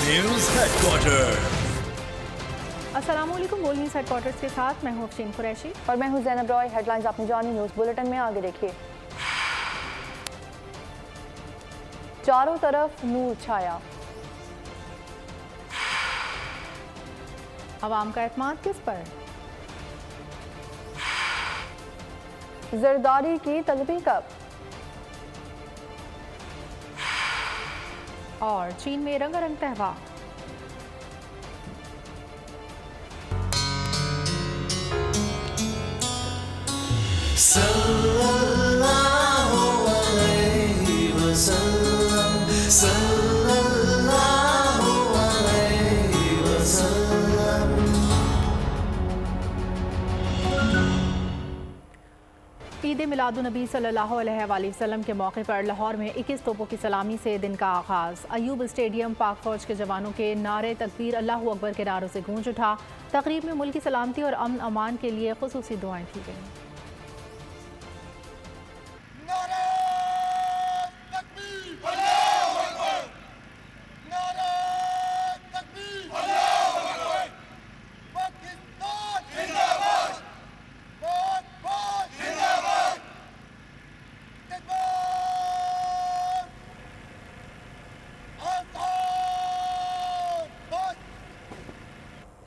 News headquarter. अस्सलामुअलैकुम। World news headquarters के साथ मैं हूँ अफशीन कुरैशी और मैं हूँ ज़ैनब रॉय। हेडलाइंस आपने जानी, न्यूज़ बुलेटिन में आगे देखिए। चारों तरफ नूर छाया, अवाम का एतमाद किस पर? जरदारी की तलबी कब? और चीन में रंगारंग त्यौहार। सल्लल्लाहु अलैहि वसल्लम, सल्लल्लाहु अलैहि वसल्लम। ईद मिलादुन्नबी सल्लल्लाहु अलैहि वसल्लम के मौके पर लाहौर में 21 तोपों की सलामी से दिन का आगाज़। अयूब स्टेडियम पाक फौज के जवानों के नारे तकबीर अल्लाहु अकबर के नारों से गूंज उठा। तकरीब में मुल्क की सलामती और अमन अमान के लिए खुसूसी दुआएं की गईं।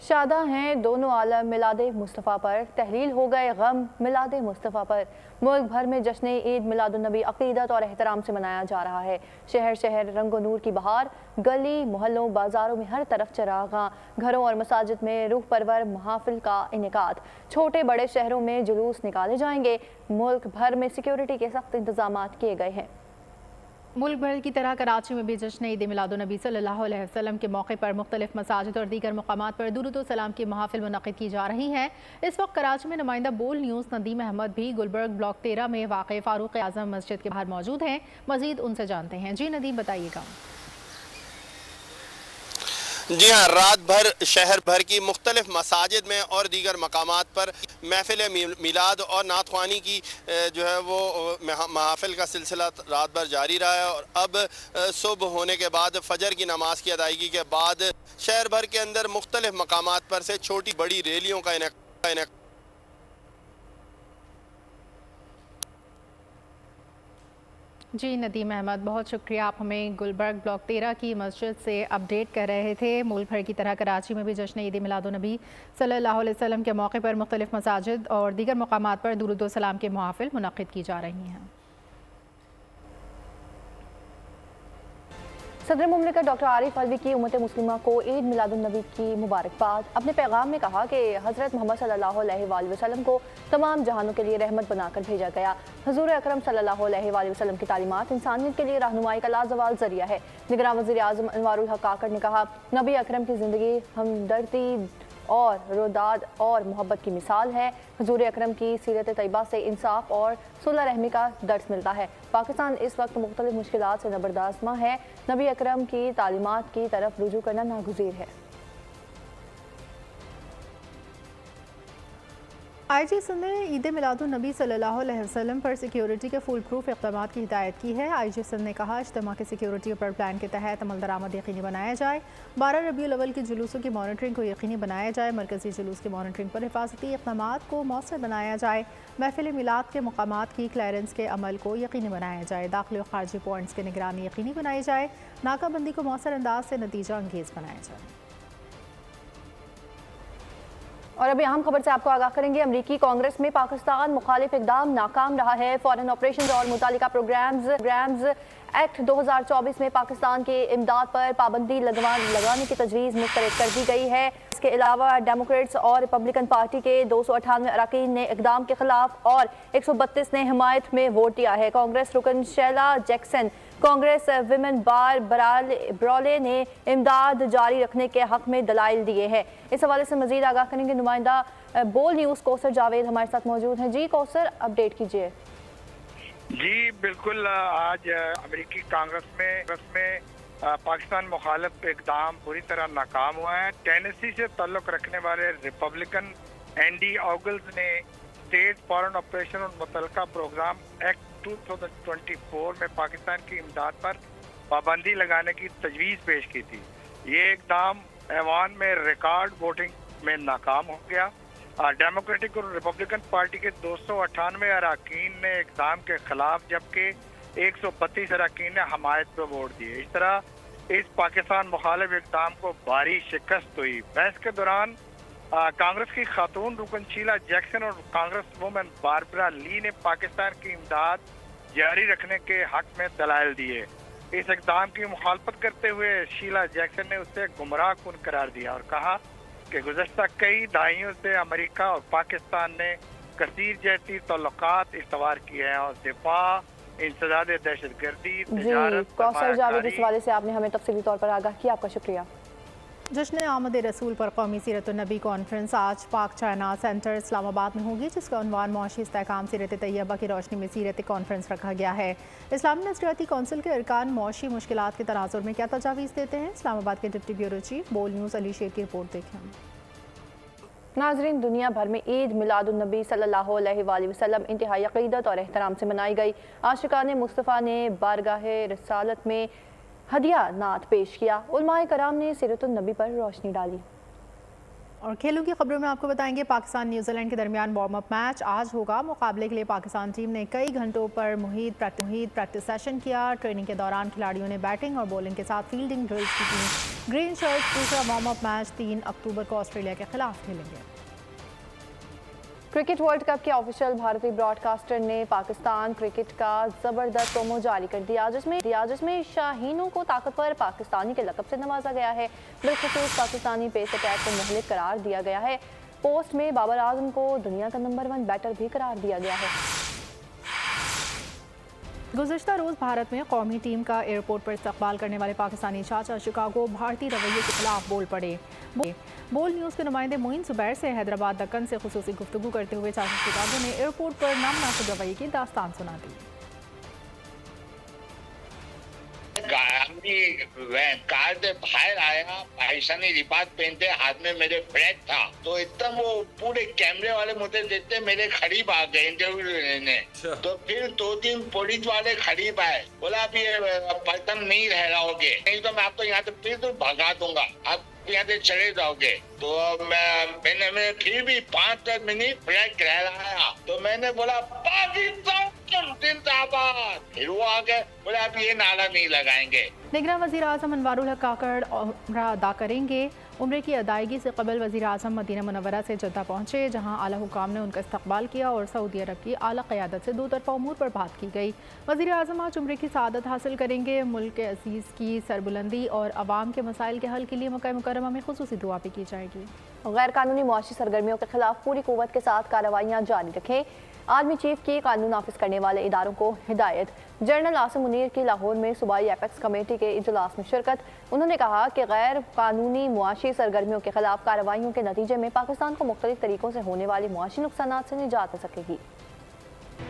शादा हैं दोनों आलम मिलादे मुस्तफ़ा पर, तहलील हो गए गम मिलादे मुस्तफ़ा पर। मुल्क भर में जश्न ईद मिलादुन्नबी अक़ीदत और एहतराम से मनाया जा रहा है। शहर शहर रंगो नूर की बहार, गली मोहल्लों बाज़ारों में हर तरफ चरागां, घरों और मसाजिद में रूह परवर महाफिल का इनेकाद। छोटे बड़े शहरों में जुलूस निकाले जाएंगे। मुल्क भर में सिक्योरिटी के सख्त इंतजामात किए गए हैं। मुल्क भर की तरह कराची में भी जश्न ईद मिलादुन्नबी सल्लल्लाहु अलैहि वसल्लम के मौके पर मुख्तलिफ मसाजिद और दीगर मकामात पर दुरूद व सलाम की महफिल मुनक़्क़िद की जा रही हैं। इस वक्त कराची में नुमाइंदा बोल न्यूज़ नदीम अहमद भी गुलबर्ग ब्लॉक 13 में वाक़ फ़ारूक आज़म मस्जिद के बाहर मौजूद हैं। मज़ीद उनसे जानते हैं। जी नदीम, बताइएगा। जी हाँ, रात भर शहर भर की मुख्तलिफ मसाजिद में और दीगर मकामात पर महफिल मिलाद और नातख्वानी की जो है वो महफिल का सिलसिला रात भर जारी रहा है। और अब सुबह होने के बाद फजर की नमाज की अदायगी के बाद शहर भर के अंदर मुख्तलिफ मकामात पर से छोटी बड़ी रैलियों का इनेकाद। जी नदीम अहमद, बहुत शुक्रिया। आप हमें गुलबर्ग ब्लॉक 13 की मस्जिद से अपडेट कर रहे थे। मुल्क भर की तरह कराची में भी जश्न ईद मिलादुन्नबी सल्लल्लाहु अलैहि वसल्लम के मौके पर मुख्तलिफ मसाजिद और दीगर मकामात पर दुरूद व सलाम की महफिल मुनक़्क़िद की जा रही हैं। सदर मुमलिकत डॉक्टर आरिफ अलवी की उम्मत मुस्लिमा को ईद मिलादुन्नबी की मुबारकबाद। अपने पैगाम में कहा कि हज़रत मोहम्मद सल्लल्लाहु अलैहि वसल्लम को तमाम जहानों के लिए रहमत बनाकर भेजा गया। हुज़ूर अकरम सल्लल्लाहु अलैहि वसल्लम की तालीमात इंसानियत के लिए रहनुमाई का लाजवाल ज़रिया है। निगरान वज़ीर आज़म अनवारुल हक काकड़ ने कहा, नबी अकरम की ज़िंदगी हमदर्दी और रोदाद और मोहब्बत की मिसाल है। हुज़ूर अकरम की सीरत तैयबा से इंसाफ और सुलह रहमी का दर्स मिलता है। पाकिस्तान इस वक्त मुख्तलिफ मुश्किलात से नबरदाज़मा है। नबी अकरम की तालीमात की तरफ रुजू करना नागुज़ीर है। IG सिंध ने ईद मिलादुन्नबी सल्लल्लाहु अलैहि वसल्लम पर सिक्योरिटी के फुल प्रूफ इक़दाम की हिदायत की है। IG सिंध ने कहा, इज्तिमा के सिक्योरिटी पर प्लान के तहत अमल दरामद यकीनी बनाया जाए। 12 रबीउल अव्वल की जुलूसों की मॉनिटरिंग को यकीनी बनाया जाए। मरकज़ी जुलूस की मॉनिटरिंग पर हिफाजती इक़दाम को मौसर बनाया जाए। महफिल मिलाद के मकामात की क्लियरेंस के अमल को यकीनी बनाया जाए। दाखिली और खारजी पॉइंट्स की निगरानी यकीनी बनाई जाए। नाकाबंदी को मौसर अंदाज से नतीजा अंगेज़ बनाया जाए। और अभी अहम खबर से आपको आगाह करेंगे। अमरीकी कांग्रेस में पाकिस्तान मुखालिफ इक़दाम नाकाम रहा है। फॉरेन ऑपरेशन और मुतालिका प्रोग्राम्स एक्ट 2024 में पाकिस्तान के इमदाद पर पाबंदी लगाने की तजवीज़ मुस्तरद कर दी गई है। इसके अलावा डेमोक्रेट्स और रिपब्लिकन पार्टी के 298 अरकान ने इक़दाम के खिलाफ और 132 ने हिमायत में वोट दिया है। कांग्रेस रुकन शैला जैक्सन, कांग्रेस विमेन बार ब्रॉले ने इमदाद जारी रखने के हक में दलाइल दिए हैं। इस हवाले से मजीद आगाह करेंगे नुमाइंदा बोल न्यूज़ कौसर जावेद हमारे साथ मौजूद हैं। जी कौसर, अपडेट कीजिए। जी बिल्कुल, आज अमेरिकी कांग्रेस में पाकिस्तान मुखालिफ इक़दाम पूरी तरह नाकाम हुआ है। टेनेसी से ताल्लुक़ रखने वाले रिपब्लिकन एंडी ऑगल्स ने स्टेट फॉरेन ऑपरेशन और मुतलका प्रोग्राम एक्ट 2024 में पाकिस्तान की इमदाद पर पाबंदी लगाने की तजवीज़ पेश की थी। ये इकदाम ऐवान में रिकॉर्ड वोटिंग में नाकाम हो गया। डेमोक्रेटिक और रिपब्लिकन पार्टी के 298 अरकान ने इकदाम के खिलाफ जबकि 132 अरकान ने हमायत पर वोट दिए। इस तरह इस पाकिस्तान मुखालिफ इकदाम को भारी शिकस्त हुई। बहस के दौरान कांग्रेस की खातून रुकन शीला जैक्सन और कांग्रेस वुमन बारबरा ली ने पाकिस्तान की इमदाद जारी रखने के हक में दलाइल दिए। इस इकदाम की मुखालफत करते हुए शीला जैक्सन ने उसे गुमराह कुन करार दिया और कहा कि गुज़श्ता कई दहाइयों से अमेरिका और पाकिस्तान ने कसीर जहती तल्लुकात इस्तवार किए हैं और दिफा, इंसदाद दहशतगर्दी, तिजारत, कौसर जावेद, इस सरमायाकारी। हवाले से आपने हमें तफसीली तौर पर आगाह किया, आपका शुक्रिया। जश्न आमद रसूल पर कौमी सीरत नबी कॉन्फ्रेंस आज पाक चाइना सेंटर इस्लामाबाद में होगी, जिसका उन्वान मुआशी इस्तेहकाम सीरत तैयबा की रोशनी में सीरत कॉन्फ्रेंस रखा गया है। इस्लामी नज़रियाती कौंसिल के अरकान मुआशी मुश्किलात के तनाजुर में क्या तजावीज़ देते हैं, इस्लामाबाद के डिप्टी ब्यूरो चीफ बोल न्यूज़ अली शेख की रिपोर्ट देखें। नाजरीन, दुनिया भर में ईद मिलादुन्नबी सल्लल्लाहु अलैहि वसल्लम इंतहाई अक़ीदत और एहतराम से मनाई गई। आशिकान मुस्तफ़ा ने बारगाह रिसालत में हदिया नात पेश किया। उलमाए कराम ने सीरतुन नबी पर रोशनी डाली। और खेलों की खबरों में आपको बताएंगे पाकिस्तान न्यूजीलैंड के दरमियान वार्म अप मैच आज होगा। मुकाबले के लिए पाकिस्तान टीम ने कई घंटों पर मुहित प्रैक्टिस सेशन किया। ट्रेनिंग के दौरान खिलाड़ियों ने बैटिंग और बॉलिंग के साथ फील्डिंग ड्रिल्स की थी। ग्रीन शर्ट्स दूसरा वार्म अप मैच 3 अक्टूबर को ऑस्ट्रेलिया के खिलाफ खेलेंगे। क्रिकेट वर्ल्ड कप के ऑफिशियल भारतीय ब्रॉडकास्टर ने पाकिस्तान क्रिकेट का ज़बरदस्त प्रोमो जारी कर दिया, जिसमें शाहीनों को ताकतवर पाकिस्तानी के लक़ब से नवाजा गया है। बिलखुसूस पाकिस्तानी पेस अटैक को मुहलिक करार दिया गया है। पोस्ट में बाबर आजम को दुनिया का नंबर 1 बैटर भी करार दिया गया है। गुज़श्ता रोज़ भारत में कौमी टीम का एयरपोर्ट पर इस्तकबाल करने वाले पाकिस्तानी चाचा शिकागो भारतीय रवैये के खिलाफ बोल पड़े। बोल न्यूज़ के नुमाइंदे मोइन जुबैर से हैदराबाद दक्कन से खुसूसी गुफ्तगू करते हुए चाचा शिकागो ने एयरपोर्ट पर नामनासिब रवैये की दास्तान सुना दी। कार से बाहर आया, पाकिस्तानी लिबास पहनते, हाथ में मेरे फ्लैग था, तो एकदम वो पूरे कैमरे वाले मुझे देखते मेरे करीब आ गए इंटरव्यू लेने। तो फिर 2-3 पुलिस वाले करीब आए, बोला अभी पाकिस्तान नहीं रह रहोगे, नहीं तो मैं आपको यहाँ से फिर तो भगा दूंगा, आप यहाँ से चले जाओगे। तो मैंने फिर भी 5-10 मिनट फ्लैग लहराया, तो मैंने बोला पाकिस्तान जिंदाबाद। फिर वो आ गए, बोले आप ये नारा नहीं लगाएंगे। निगरान वज़ीर आज़म अनवारुल हक काकड़ उम्रा अदा करेंगे। उम्रे की अदायगी से कबल वज़ीर आज़म मदीना मुनव्वरा से जद्दा पहुँचे, जहाँ आला हुकाम ने उनका इस्तकबाल किया और सऊदी अरब की आला क़यादत से 2 तरफ़ा उमूर पर बात की गई। वज़ीर आज़म आज उम्रे की सआदत हासिल करेंगे। मुल्क के अज़ीज़ की सरबुलंदी और अवाम के मसाइल के हल के लिए मक्का मुकर्रमा में खुसूसी दुआ भी की जाएगी। गैर कानूनी मुआशी सरगर्मियों के खिलाफ पूरी कुव्वत के साथ कार्रवाइयाँ जारी रखें, आर्मी चीफ की कानून नाफिज करने वाले इदारों को हिदायत। जनरल आसिम मुनीर की लाहौर में सूबाई एपेक्स कमेटी के इजलास में शिरकत। उन्होंने कहा कि गैर कानूनी मुआशी सरगर्मियों के खिलाफ कार्रवाइयों के नतीजे में पाकिस्तान को मुख्तलिफ तरीकों से होने वाले मुआशी नुकसानात से निजात मिल सकेगी।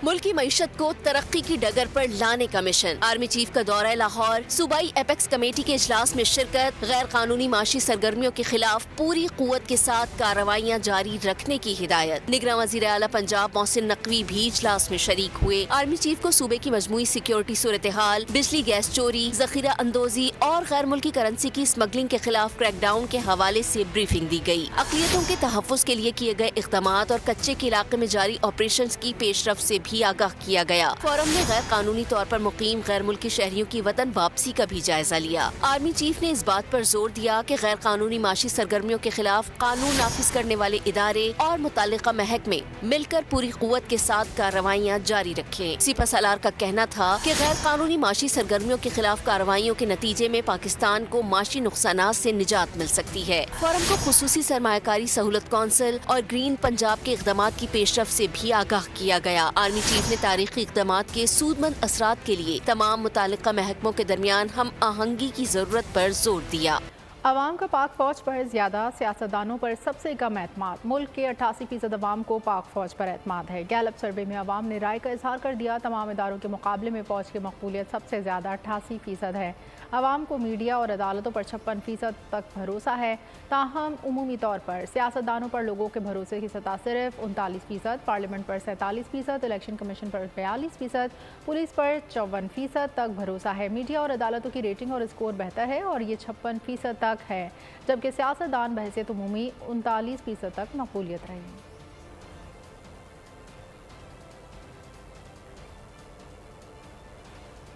मुल्की मईशत को तरक्की की डगर पर लाने का मिशन। आर्मी चीफ का दौरा लाहौर, सूबाई एपेक्स कमेटी के इजलास में शिरकत। गैर कानूनी माशी सरगर्मियों के खिलाफ पूरी कुव्वत के साथ कार्रवाइयाँ जारी रखने की हिदायत। निगरान वज़ीर आला पंजाब मोहसिन नकवी भी इजलास में शरीक हुए। आर्मी चीफ को सूबे की मजमूई सिक्योरिटी सूरत हाल, बिजली गैस चोरी, जखीरा अंदोजी और गैर मुल्की करेंसी की स्मगलिंग के खिलाफ क्रैकडाउन के हवाले से ब्रीफिंग दी गई। अक़लियतों के तहफ़्फ़ुज़ के लिए किए गए इक़दामात और कच्चे के इलाके में जारी ऑपरेशन की पेशरफ से भी आगाह किया गया। फोरम में गैर कानूनी तौर पर मुकीम गैर मुल्की शहरियों की वतन वापसी का भी जायजा लिया। आर्मी चीफ ने इस बात पर जोर दिया कि गैर कानूनी माशी सरगर्मियों के खिलाफ कानून नाफिज करने वाले इदारे और मुतालिका महकमे मिलकर पूरी कुव्वत के साथ कार्रवाइयाँ जारी रखें। सिपा सलार का कहना था कि गैर कानूनी माशी सरगर्मियों के खिलाफ कार्रवाइयों के नतीजे में पाकिस्तान को माशी नुकसानात से निजात मिल सकती है। फोरम को खुसूसी सरमायाकारी सहूलत कौंसिल और ग्रीन पंजाब के इक़दामात की पेशरफ से भी आगाह किया गया। आर्मी चीफ ने तारीखी इक़दामात के सूदमंद असरात के लिए तमाम मुतालिका महकमों के दरमियान हम आहंगी की जरूरत पर जोर दिया। अवाम का पाक फौज पर ज़्यादा, सियासतदानों पर सबसे कम एतमाद। मुल्क के 88% अवाम को पाक फौज पर एतमाद है। गैलप सर्वे में अवाम ने राय का इजहार कर दिया। तमाम इदारों के मुकाबले में फौज की मकबूलियत सबसे ज़्यादा 88% है। अवाम को मीडिया और अदालतों पर 56% तक भरोसा है। ताहम उमूमी तौर पर सियासतदानों पर लोगों के भरोसे की सतह सिर्फ 39%, पार्लियामेंट पर 47%, इलेक्शन कमीशन पर 42%, पुलिस पर 54% तक भरोसा है। मीडिया और अदालतों की रेटिंग और स्कोर बेहतर है और ये 56% तक तक है, जबकि सियासतदान बहसियत उमूमी 39% तक मकबूलियत रही।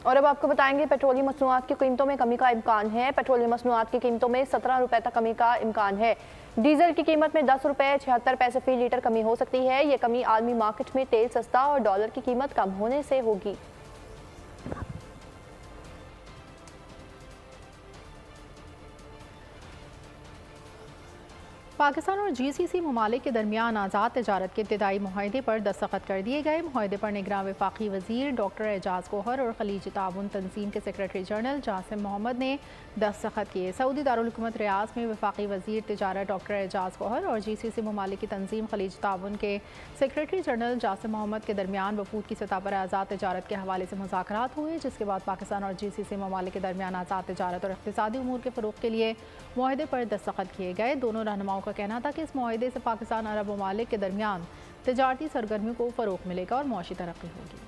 और अब आपको बताएंगे पेट्रोलियम मसनूआत की कीमतों में कमी का इम्कान है। पेट्रोलियम मसनूआत की कीमतों में 17 रुपए तक कमी का इम्कान है। डीजल की कीमत में 10 रुपए 76 पैसे फी लीटर कमी हो सकती है। ये कमी आलमी मार्केट में तेल सस्ता और डॉलर की कीमत कम होने से होगी। पाकिस्तान और GCC ममालिक के दरमियान आज़ाद तजारत के इब्तिदाई मुआहदे पर दस्तखत कर दिए गए। मुआहदे पर निगरान वफाकी वज़ीर डॉक्टर एजाज कोहर और खलीजी ताउन तंजीम के सेक्रेटरी जनरल जासिम मोहम्मद ने दस्तखत किए। सऊदी दारुल हुकूमत रियाज में वफाकी वज़ीर तिजारत डॉक्टर एजाज कोहर और GCC ममालिक की तंजीम खलीजी ताउन के सेक्रेटरी जनरल जासिम मोहम्मद के दरमियान वफूद की सतह पर आज़ाद तजारत के हवाले से मुज़ाकरात हुए, जिसके बाद पाकिस्तान और GCC ममालिक के दरमियान आज़ाद तजारत और इक़्तिसादी उमूर के फ़रोग़ के लिए मुआहदे पर दस्तखत किए गए। दोनों रहनुमाओं का कहना था कि इस मुआहदे से पाकिस्तान अरब ममालिक के दरमियान तजारती सरगर्मियों को फ़रोग़ मिलेगा और मुआशी तरक्की होगी।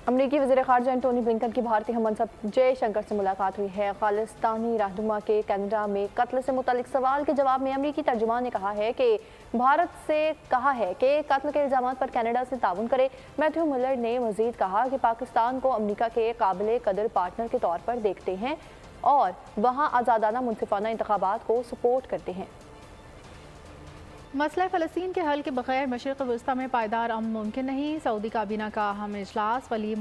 अमरीकी वज़ीर ख़ारजा एंटोनी ब्लिंकन की भारतीय हममंसब जयशंकर से मुलाकात हुई है। खालिस्तानी रहनुमा के कनाडा में कत्ल से मुतालिक सवाल के जवाब में अमरीकी तर्जुमान ने कहा है कि भारत से कहा है कि कत्ल के इल्ज़ामात पर कनाडा से ताउन करे। मैथ्यू मिलर ने मज़ीद कहा कि पाकिस्तान को अमरीका के काबिल कदर पार्टनर के तौर पर देखते हैं और वहाँ आज़ादाना मुनसिफाना इंतखाबात को सपोर्ट करते हैं। मसला फ़लस्तीन के हल के बगैर मशरिक़ वस्ता में पायदार अमन मुमकिन नहीं। सऊदी काबीना का अहम इजलास वली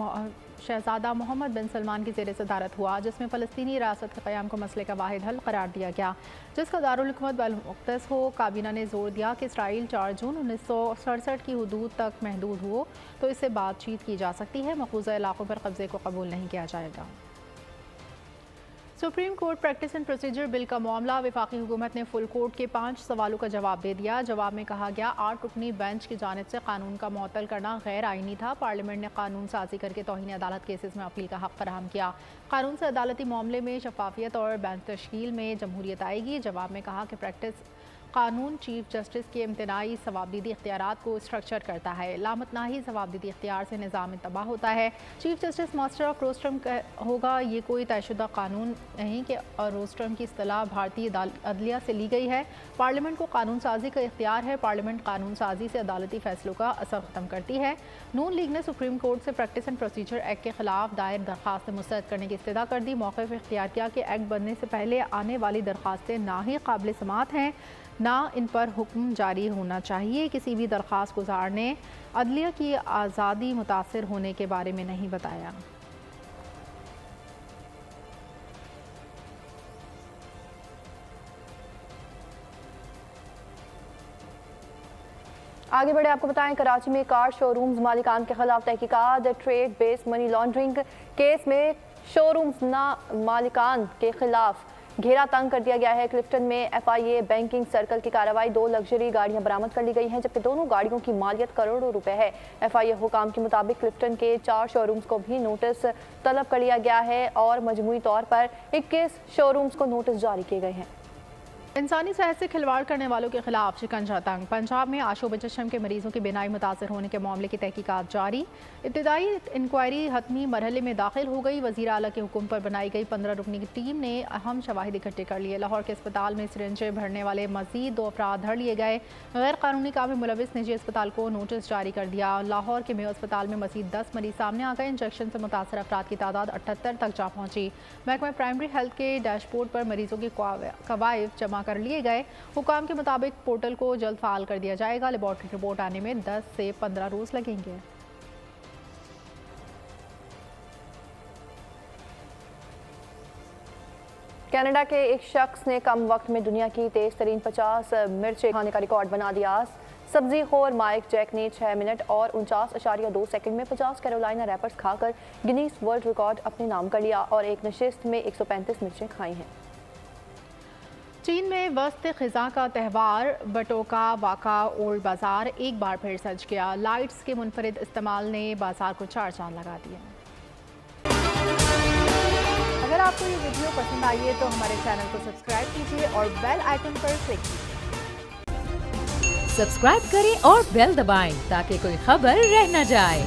शहजादा मोहम्मद बिन सलमान की ज़ेर सदारत हुआ, जिसमें फ़लस्तीनी रियासत के क़याम को मसले का वाहिद हल करार दिया गया, जिसका दारुल हुकूमत बैतुल-मुक़द्दस हो। काबीना ने जोर दिया कि इसराइल 4 जून 1967 की हदूद तक महदूद हो तो इससे बातचीत की जा सकती है। मक़बूज़ा इलाक़ों पर कब्ज़े को कबूल नहीं किया जाएगा। Supreme court practice and procedure bill का मामला, वफाकी हुकूमत ने फुल कोर्ट के 5 सवालों का जवाब दे दिया। जवाब में कहा गया 8 रुकनी बेंच की जानिब से कानून का मुअत्तल करना गैर आइनी था। पार्लियामेंट ने कानून साजी करके तौहीन अदालत केसेस में अपील का हक़ फराहम किया। कानून से अदालती मामले में शफाफियत और बेंच तश्कील में जमहूरियत आएगी। जवाब में कहा कि प्रैक्टिस कानून चीफ जस्टिस के इम्तनाई सवाबदीदी इख्तियारात को स्ट्रक्चर करता है। लामतनाही सवाबदीदी इख्तियार से निज़ाम तबाह होता है। Chief justice master of rostrum होगा। ये कोई तयशुदा कानून नहीं कि रोस्ट्रम की इस्तिलाह भारतीय अदलिया से ली गई है। पार्लियामेंट को कानून साजी का इख्तियार है। पार्लियामेंट कानून साजी से अदालती फैसलों का असर ख़त्म करती है। नून लीग ने सुप्रीम कोर्ट से प्रैक्टिस एंड प्रोसीजर एक्ट के खिलाफ दायर दरख्वास्त मुस्तरद करने की इस्तदा कर दी। मौक़िफ़ इख्तियार किया कि एक्ट बनने से पहले आने वाली दरख्वास्तें ना ही काबिल समाअत हैं, ना इन पर हुक्म जारी होना चाहिए। किसी भी दरख्वास्त गुज़ार ने अदलिया की आज़ादी मुतासर होने के बारे में नहीं बताया। आगे बढ़े आपको बताएं, कराची में कार शोरूम्स मालिकान के खिलाफ तहकीकात। Trade based money laundering case में शोरूम्स ना मालिकान के खिलाफ घेरा तंग कर दिया गया है। क्लिफ्टन में FIA बैंकिंग सर्कल की कार्रवाई 2 लग्जरी गाड़ियां बरामद कर ली गई हैं, जबकि दोनों गाड़ियों की मालियत करोड़ों रुपए है। FIA हुकाम के मुताबिक क्लिफ्टन के 4 शोरूम्स को भी नोटिस तलब कर लिया गया है और मजमूई तौर पर 21 शोरूम्स को नोटिस जारी किए गए हैं। इंसानी सेहत से खिलवाड़ करने वालों के खिलाफ शिकंजा तंग। पंजाब में आशोब चशम के मरीजों की बीनाई मुतासर होने के मामले की तहकीकात जारी। इब्तिदाई इंक्वायरी हतमी मरहले में दाखिल हो गई। वज़ीर आला के हुक्म पर बनाई गई 15 रुकनी की टीम ने अहम शवाहिद इकट्ठे कर लिए। लाहौर के अस्पताल में सिरिंजें भरने वाले मजीद 2 अफराद धर लिए गए। गैर कानूनी काम में मुलविस निजी अस्पताल को नोटिस जारी कर दिया। लाहौर के मेयो अस्पताल में मजीद 10 मरीज सामने आ गए। इंजेक्शन से मुतासर अफराद की तादाद 78 तक जा पहुंची। महकमा प्राइमरी हेल्थ के डैशबोर्ड पर मरीजों के कवायद जमा कर लिए गए। हुकाम के मुताबिक पोर्टल को जल्द फाल कर दिया जाएगा। लेबॉर्ट्री रिपोर्ट आने में 10 से 15 रोज लगेंगे। कनाडा के एक शख्स ने कम वक्त में दुनिया की तेज तरीन 50 मिर्चें खाने का रिकॉर्ड बना दिया। सब्जी खोर माइक जैक ने 6 मिनट और 49.2 सेकंड में 50 कैरोलिना रैपर्स खाकर गिनीज वर्ल्ड रिकॉर्ड अपने नाम कर लिया और एक नशिस्त में 135 मिर्चें खाई हैं। चीन में वस्त ख़िज़ा का त्यौहार बटोका वाका ओल्ड बाज़ार एक बार फिर सज गया। लाइट्स के मुनफरिद इस्तेमाल ने बाज़ार को 4 चांद लगा दिए। अगर आपको ये वीडियो पसंद आई है तो हमारे चैनल को सब्सक्राइब कीजिए और बेल आइकन पर क्लिक कीजिए। सब्सक्राइब करें और बेल दबाएं ताकि कोई खबर रह न जाए।